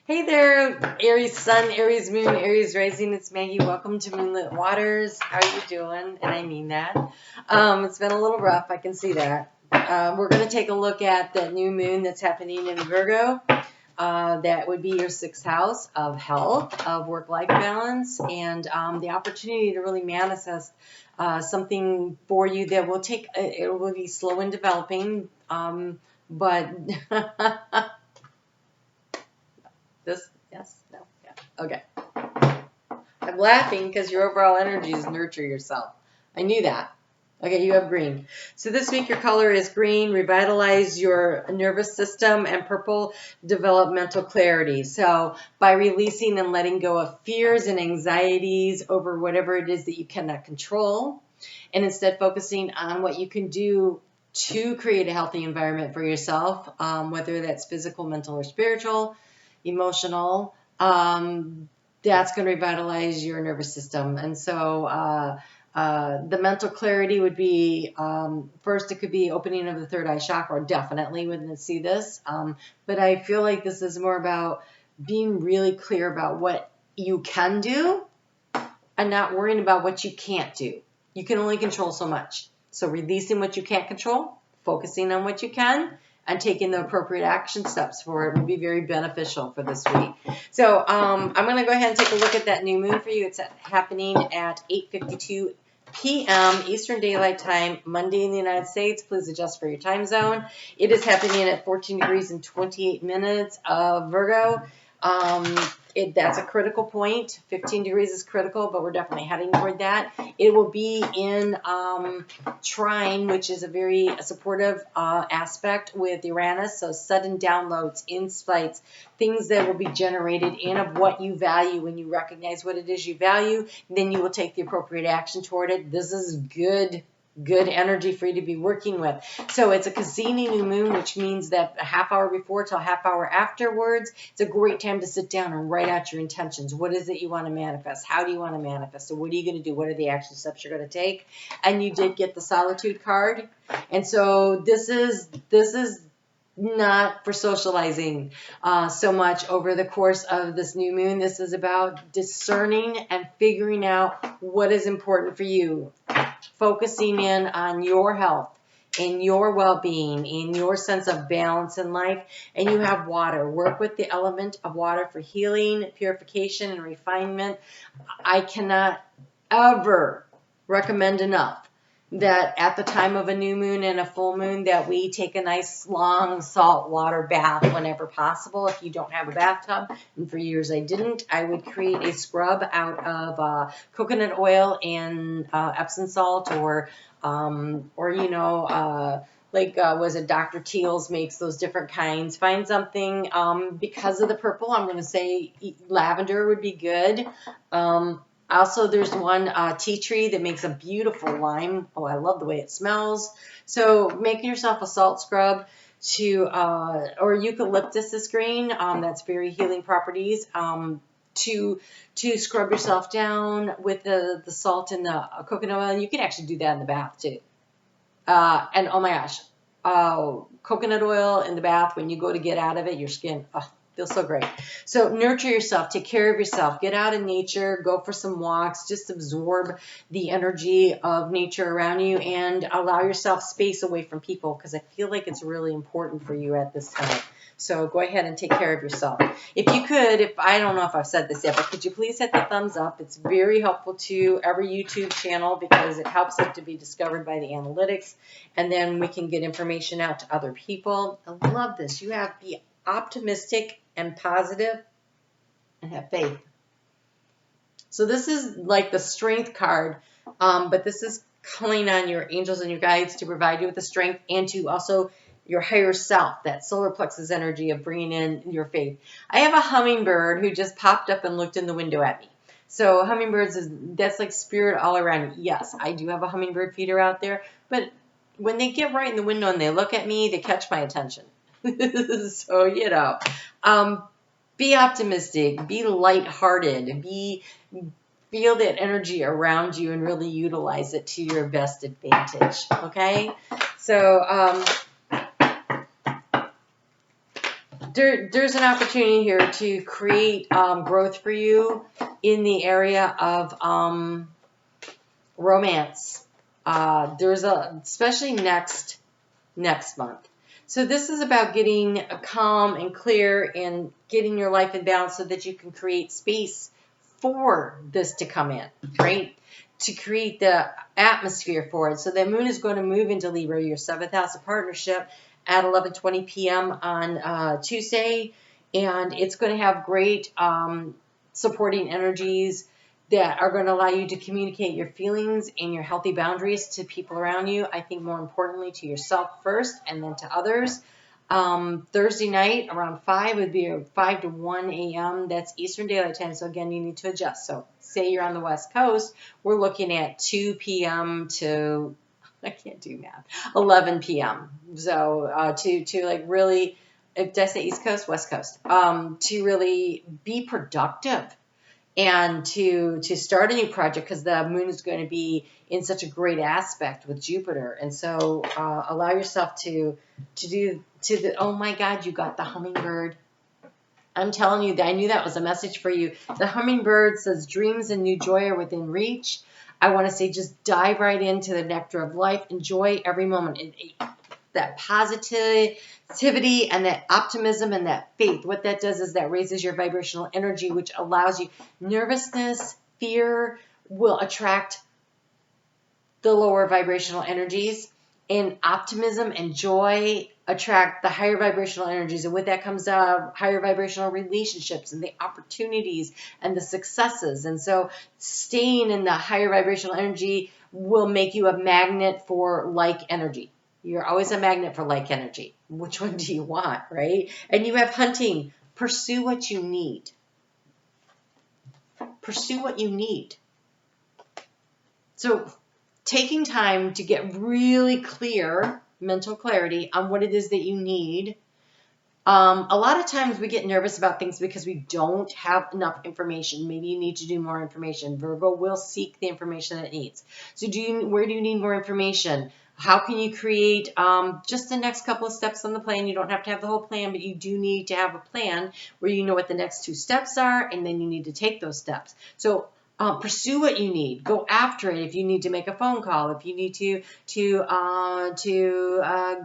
Hey there, Aries Sun, Aries Moon, Aries Rising. It's Maggie. Welcome to Moonlit Waters. How are you doing? And I mean that. It's been a little rough. I can see that. We're going to take a look at that new moon that's happening in Virgo. That would be your 6th house of health, of work-life balance, and the opportunity to really manifest something for you that will take, it will be slow in developing, but this, yes, no, yeah, okay. I'm laughing because your overall energy is nurture yourself. I knew that. Okay, you have green. So this week your color is green, revitalize your nervous system, and purple, developmental clarity. So by releasing and letting go of fears and anxieties over whatever it is that you cannot control, and instead focusing on what you can do to create a healthy environment for yourself, whether that's physical, mental, or spiritual, emotional, that's going to revitalize your nervous system. And so the mental clarity would be, first, it could be opening of the third eye chakra, definitely when you see this. But I feel like this is more about being really clear about what you can do and not worrying about what you can't do. You can only control so much. So releasing what you can't control, focusing on what you can, and taking the appropriate action steps for it will be very beneficial for this week. So I'm going to go ahead and take a look at that new moon for you. It's happening at 8:52 p.m. Eastern Daylight Time, Monday in the United States. Please adjust for your time zone. It is happening at 14 degrees and 28 minutes of Virgo. That's a critical point. 15 degrees is critical, but we're definitely heading toward that. It will be in trine, which is a very supportive aspect with Uranus. So sudden downloads, insights, things that will be generated in of what you value. When you recognize what it is you value, then you will take the appropriate action toward it. This is good energy for you to be working with. So it's a Cassini new moon, which means that a half hour before till a half hour afterwards, it's a great time to sit down and write out your intentions. What is it you want to manifest? How do you want to manifest? So what are you going to do? What are the action steps you're going to take? And you did get the solitude card. And so this is not for socializing so much over the course of this new moon. This is about discerning and figuring out what is important for you. Focusing in on your health, in your well-being, in your sense of balance in life. And you have water. Work with the element of water for healing, purification, and refinement. I cannot ever recommend enough that at the time of a new moon and a full moon that we take a nice long salt water bath whenever possible. If you don't have a bathtub, and for years I didn't, I would create a scrub out of coconut oil and Epsom salt, or you know, was it Dr. Teal's makes those different kinds. Find something, because of the purple, I'm going to say lavender would be good. Also, there's one tea tree that makes a beautiful lime. Oh, I love the way it smells. So make yourself a salt scrub or eucalyptus is green. That's very healing properties. To scrub yourself down with the salt and the coconut oil. And you can actually do that in the bath too. And oh my gosh, coconut oil in the bath, when you go to get out of it, your skin, feels so great. So nurture yourself, take care of yourself, get out in nature, go for some walks, just absorb the energy of nature around you and allow yourself space away from people, because I feel like it's really important for you at this time. So go ahead and take care of yourself. If you could, I don't know if I've said this yet, but could you please hit the thumbs up? It's very helpful to every YouTube channel because it helps it to be discovered by the analytics, and then we can get information out to other people. I love this. You have to be optimistic and positive and have faith. So this is like the strength card, but this is calling on your angels and your guides to provide you with the strength, and to also your higher self, that solar plexus energy of bringing in your faith. I have a hummingbird who just popped up and looked in the window at me. So hummingbirds, that's like spirit all around me. Yes, I do have a hummingbird feeder out there, but when they get right in the window and they look at me, they catch my attention. So, you know, be optimistic, be lighthearted, feel that energy around you and really utilize it to your best advantage. Okay. So, there's an opportunity here to create growth for you in the area of romance. Especially next month. So this is about getting calm and clear and getting your life in balance so that you can create space for this to come in, right? To create the atmosphere for it. So the moon is going to move into Libra, your 7th house of partnership, at 11:20 p.m. on Tuesday, and it's going to have great supporting energies that are going to allow you to communicate your feelings and your healthy boundaries to people around you. I think more importantly to yourself first and then to others. Thursday night around 5 would be 5 to 1 a.m. That's Eastern Daylight Time. So again, you need to adjust. So say you're on the West Coast, we're looking at 2 p.m. to, I can't do math, 11 p.m. So to like really, if I say East Coast, West Coast, to really be productive and to start a new project, because the moon is going to be in such a great aspect with Jupiter. And so allow yourself to oh my God, you got the hummingbird. I'm telling you that I knew that was a message for you. The hummingbird says dreams and new joy are within reach. I want to say just dive right into the nectar of life. Enjoy every moment. That positivity and that optimism and that faith, what that does is that raises your vibrational energy, which allows you. Nervousness, fear will attract the lower vibrational energies, and optimism and joy attract the higher vibrational energies. And with that comes higher vibrational relationships and the opportunities and the successes. And so staying in the higher vibrational energy will make you a magnet for like energy. You're always a magnet for like energy. Which one do you want, right? And you have hunting. Pursue what you need. Pursue what you need. So taking time to get really clear, mental clarity on what it is that you need. A lot of times we get nervous about things because we don't have enough information. Maybe you need to do more information. Virgo will seek the information that it needs. So where do you need more information? How can you create just the next couple of steps on the plan? You don't have to have the whole plan, but you do need to have a plan where you know what the next 2 steps are, and then you need to take those steps. So pursue what you need. Go after it. If you need to make a phone call, if you need to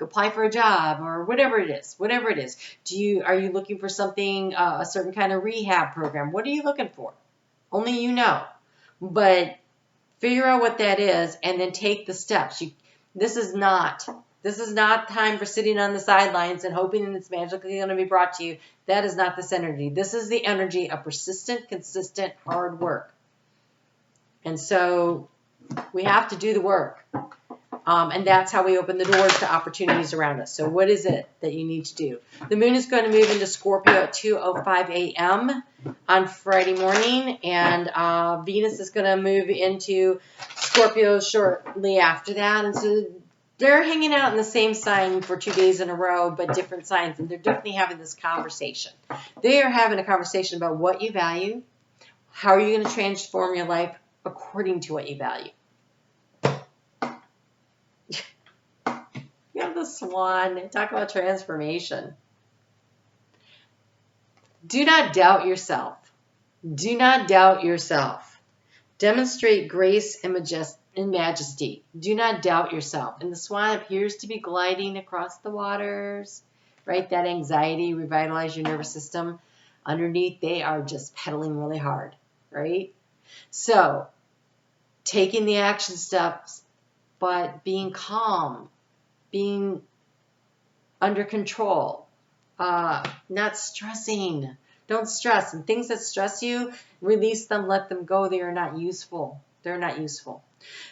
apply for a job or whatever it is. Are you looking for something, a certain kind of rehab program? What are you looking for? Only you know. But figure out what that is and then take the steps. This is not time for sitting on the sidelines and hoping that it's magically going to be brought to you. That is not this energy. This is the energy of persistent, consistent, hard work. And so we have to do the work. And that's how we open the doors to opportunities around us. So what is it that you need to do? The moon is going to move into Scorpio at 2:05 a.m. on Friday morning. And Venus is going to move into Scorpio shortly after that. And so they're hanging out in the same sign for 2 days in a row, but different signs. And they're definitely having this conversation. They are having a conversation about what you value. How are you going to transform your life according to what you value? You have the swan. Talk about transformation. Do not doubt yourself. Do not doubt yourself. Demonstrate grace and majesty. Do not doubt yourself. And the swan appears to be gliding across the waters, right? That anxiety, revitalize your nervous system. Underneath, they are just pedaling really hard, right? So, taking the action steps, but being calm, being under control, not stressing. Don't stress. And things that stress you, release them, let them go. They are not useful. They're not useful.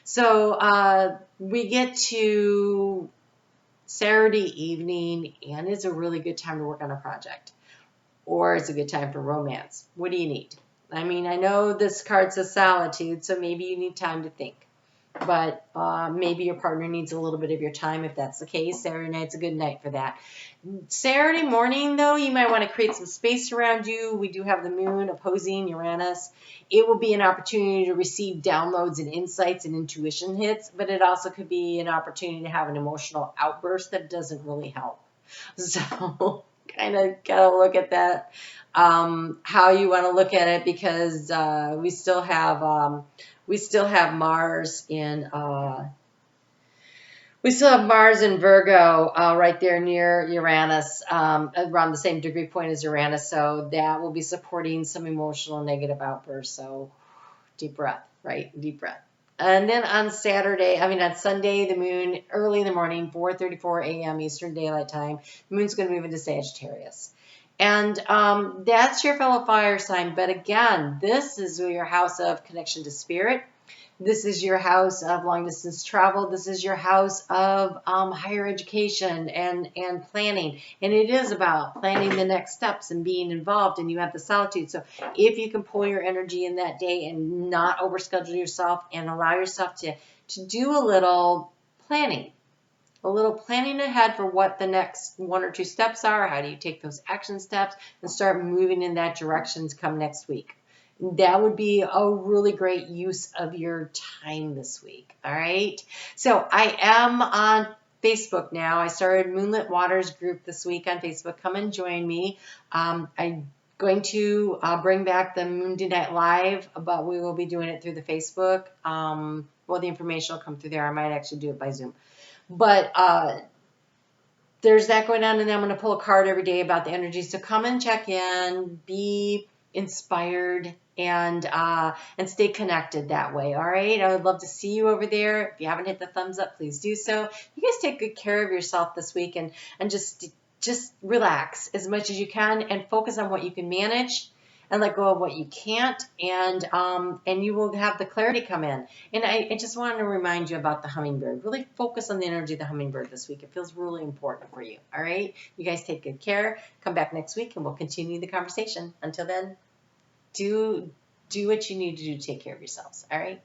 So we get to Saturday evening, and it's a really good time to work on a project. Or it's a good time for romance. What do you need? I mean, I know this card says solitude, so maybe you need time to think. But maybe your partner needs a little bit of your time. If that's the case, Saturday night's a good night for that. Saturday morning, though, you might want to create some space around you. We do have the moon opposing Uranus. It will be an opportunity to receive downloads and insights and intuition hits, but it also could be an opportunity to have an emotional outburst that doesn't really help. So kind of gotta look at that, how you want to look at it, because we still have Mars in Virgo, right there near Uranus, around the same degree point as Uranus. So that will be supporting some emotional negative outbursts. So deep breath, right? Deep breath. And then on Sunday, the moon early in the morning, 4:34 a.m. Eastern Daylight Time, the moon's going to move into Sagittarius. And that's your fellow fire sign. But again, this is your house of connection to spirit. This is your house of long distance travel. This is your house of higher education and planning. And it is about planning the next steps and being involved, and you have the solitude. So if you can pull your energy in that day and not overschedule yourself and allow yourself to do a little planning ahead for what the next 1 or 2 steps are, how do you take those action steps and start moving in that direction come next week. That would be a really great use of your time this week. All right. So I am on Facebook now. I started Moonlit Waters group this week on Facebook. Come and join me. I'm going to bring back the Moonday Night Live, but we will be doing it through the Facebook. Well, the information will come through there. I might actually do it by Zoom. But there's that going on, and then I'm going to pull a card every day about the energy. So come and check in, be inspired, and stay connected that way. All right. I would love to see you over there. If you haven't hit the thumbs up, please do so. You guys take good care of yourself this week, and just relax as much as you can and focus on what you can manage and let go of what you can't, and you will have the clarity come in. And I just wanted to remind you about the hummingbird. Really focus on the energy of the hummingbird this week. It feels really important for you. All right. You guys take good care. Come back next week and we'll continue the conversation. Until then, do what you need to do to take care of yourselves. All right.